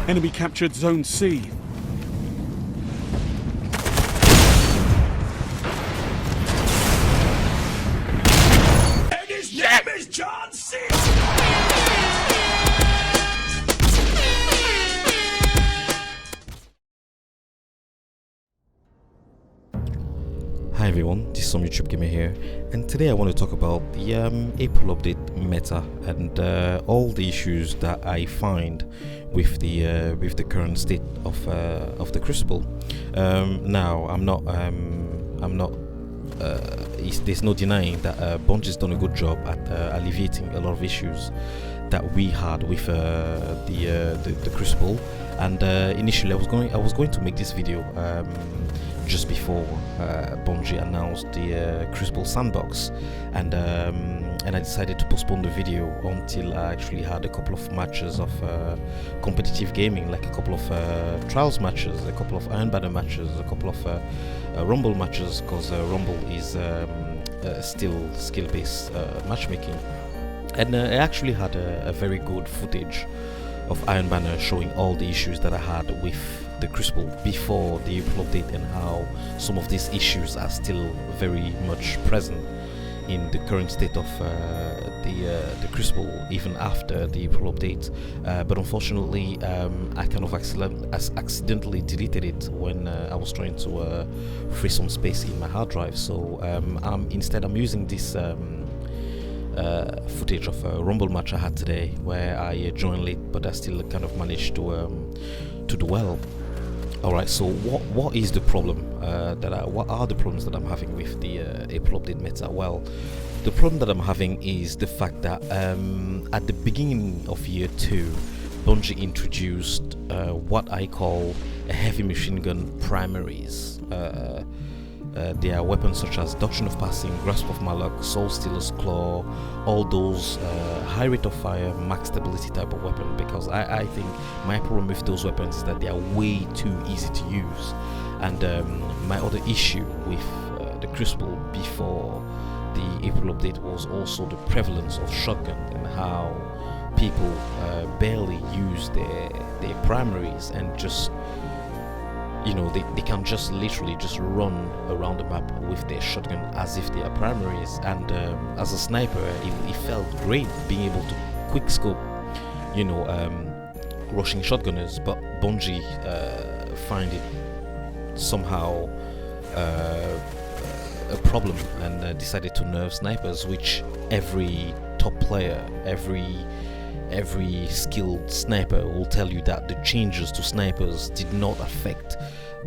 Enemy captured Zone C. And his name is John C. Hi everyone, this is some YouTube Gamer here, and today I want to talk about the April update meta and all the issues that I find with the current state of the Crucible. Now, there's no denying that Bungie's done a good job at alleviating a lot of issues that we had with the Crucible, and initially I was going to make this video just before Bungie announced the Crucible sandbox, and I decided to postpone the video until I actually had a couple of matches of competitive gaming, like a couple of trials matches, a couple of Iron Banner matches, a couple of Rumble matches, because Rumble is still skill-based matchmaking. And I actually had a very good footage of Iron Banner showing all the issues that I had with the Crucible before the April update, and how some of these issues are still very much present in the current state of the Crucible even after the April update. But unfortunately, I kind of accidentally deleted it when I was trying to free some space in my hard drive. So instead I'm using this footage of a Rumble match I had today, where I joined late, but I still kind of managed to do well. Alright, so what is the problem what are the problems that I'm having with the April update meta? Well, the problem that I'm having is the fact that at the beginning of year 2, Bungie introduced what I call a heavy machine gun primaries. There are weapons such as Doctrine of Passing, Grasp of Malak, Soul Stealer's Claw, all those high rate of fire, max stability type of weapon, because I think my problem with those weapons is that they are way too easy to use. And my other issue with the Crucible before the April update was also the prevalence of shotgun, and how people barely use their primaries, and just, you know, they can just literally just run around the map with their shotgun as if they are primaries. And as a sniper, it felt great being able to quick scope, you know, rushing shotgunners. But Bungie find it somehow a problem, and decided to nerf snipers, which every top player, every skilled sniper will tell you that the changes to snipers did not affect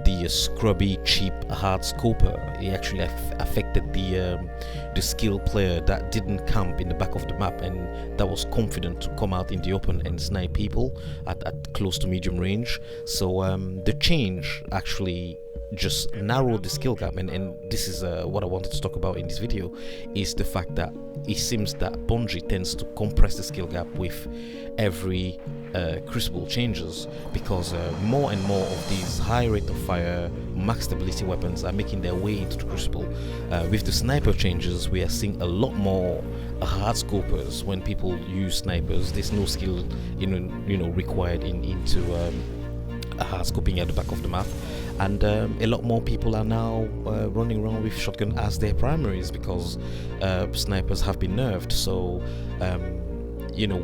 the scrubby, cheap Hardscoper. It actually affected the skilled player that didn't camp in the back of the map, and that was confident to come out in the open and snipe people at close to medium range. So the change actually just narrowed the skill gap, and this is what I wanted to talk about in this video, is the fact that it seems that Bungie tends to compress the skill gap with every Crucible changes, because more and more of these high rate of fire, max stability weapons are making their way into the Crucible. With the sniper changes, we are seeing a lot more Hardscopers. When people use snipers, there's no skill required into scoping at the back of the map, and a lot more people are now running around with shotgun as their primaries, because snipers have been nerfed. So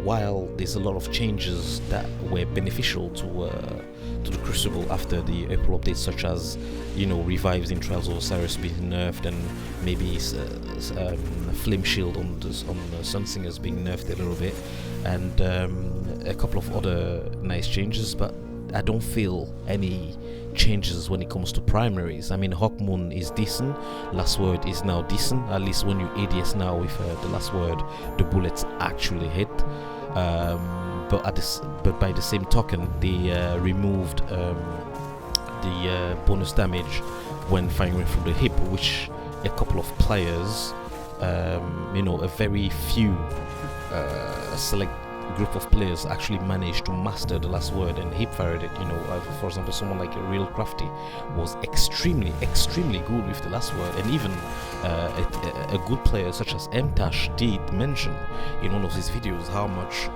while there's a lot of changes that were beneficial to the Crucible after the April update, such as revives in Trials of Osiris being nerfed, and maybe Flame Shield on the Sunsingers being nerfed a little bit, and a couple of other nice changes, but I don't feel any changes when it comes to primaries. I mean, Hawkmoon is decent, Last Word is now decent, at least when you ADS now with the Last Word, the bullets actually hit. But by the same token, they removed the bonus damage when firing from the hip, which a couple of players, a very few select group of players actually managed to master the Last Word and hip fired it. For example, someone like Real Crafty was extremely good with the Last Word, and even a good player such as Mtash did mention in one of his videos how much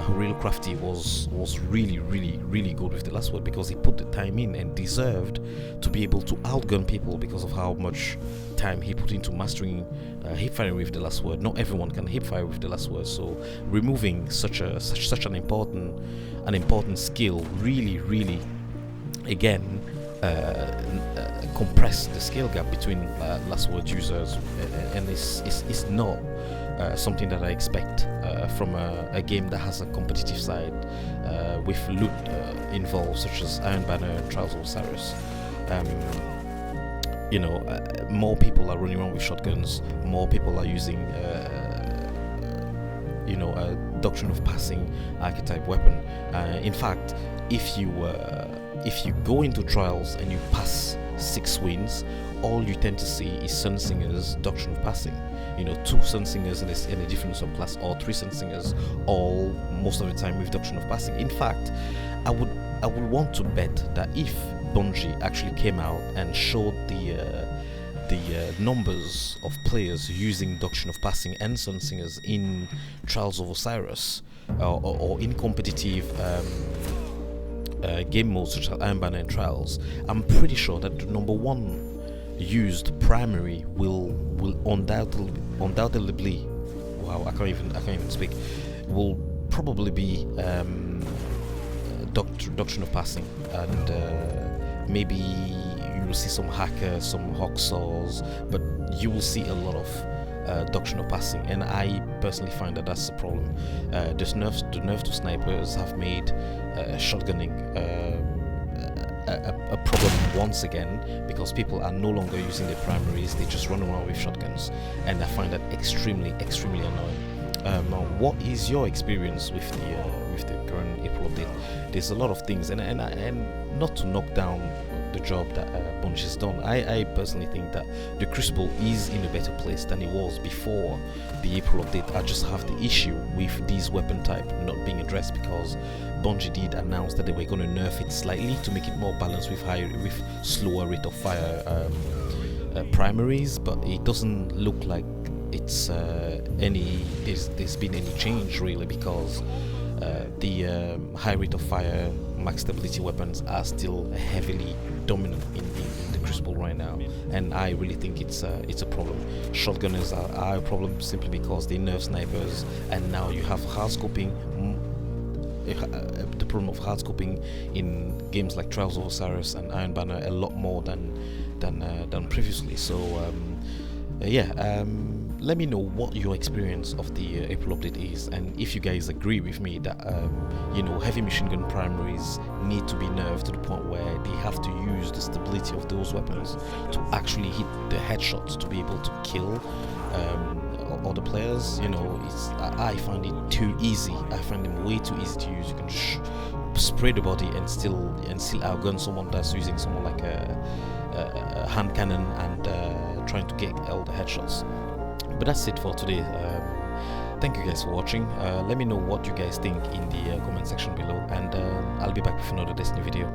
Real Crafty was really good with the last word, because he put the time in and deserved to be able to outgun people because of how much time he put into mastering hipfire with the last word. Not everyone can hipfire with the last word, so removing such an important skill really again compress the skill gap between last word users, and it's not something that I expect from a game that has a competitive side with loot involved, such as Iron Banner and Trials of Osiris. More people are running around with shotguns, more people are using a Doctrine of Passing archetype weapon. In fact, if you go into Trials and you pass 6 wins, all you tend to see is Sunsingers, Doctrine of Passing. 2 Sunsingers in a different subclass, or 3 Sunsingers, all most of the time with Doctrine of Passing. In fact, I would want to bet that if Bungie actually came out and showed the numbers of players using Doctrine of Passing and Sunsingers in Trials of Osiris, or in competitive game modes such as Iron Banner and Trials, I'm pretty sure that the number 1 used primary will undoubtedly, wow, I can't even speak, will probably be Doctrine of Passing, and maybe you will see some hackers, some Hawksaws, but you will see a lot of Doctrine of Passing, and I personally find that that's the problem. The nerf to snipers have made shotgunning a problem once again, because people are no longer using their primaries, they just run around with shotguns, and I find that extremely annoying. What is your experience with the current April update? There's a lot of things, and not to knock down the job that Bungie has done. I personally think that the Crucible is in a better place than it was before the April update. I just have the issue with these weapon type not being addressed, because Bungie did announce that they were going to nerf it slightly to make it more balanced with slower rate of fire primaries, but it doesn't look like it's there's been any change really, because the high rate of fire max stability weapons are still heavily dominant in the Crucible right now, and I really think it's a problem. Shotgunners are a problem simply because they nerf snipers, and now you have hardscoping. The problem of hardscoping in games like Trials of Osiris and Iron Banner a lot more than previously. So let me know what your experience of the April update is, and if you guys agree with me that heavy machine gun primaries need to be nerfed to the point where they have to use the stability of those weapons to actually hit the headshots to be able to kill other players. I find it too easy. I find them way too easy to use. You can just spray the body and still outgun someone that's using someone like a hand cannon and trying to get all the headshots. But that's it for today. Thank you guys for watching. Let me know what you guys think in the comment section below, and I'll be back with another Destiny video.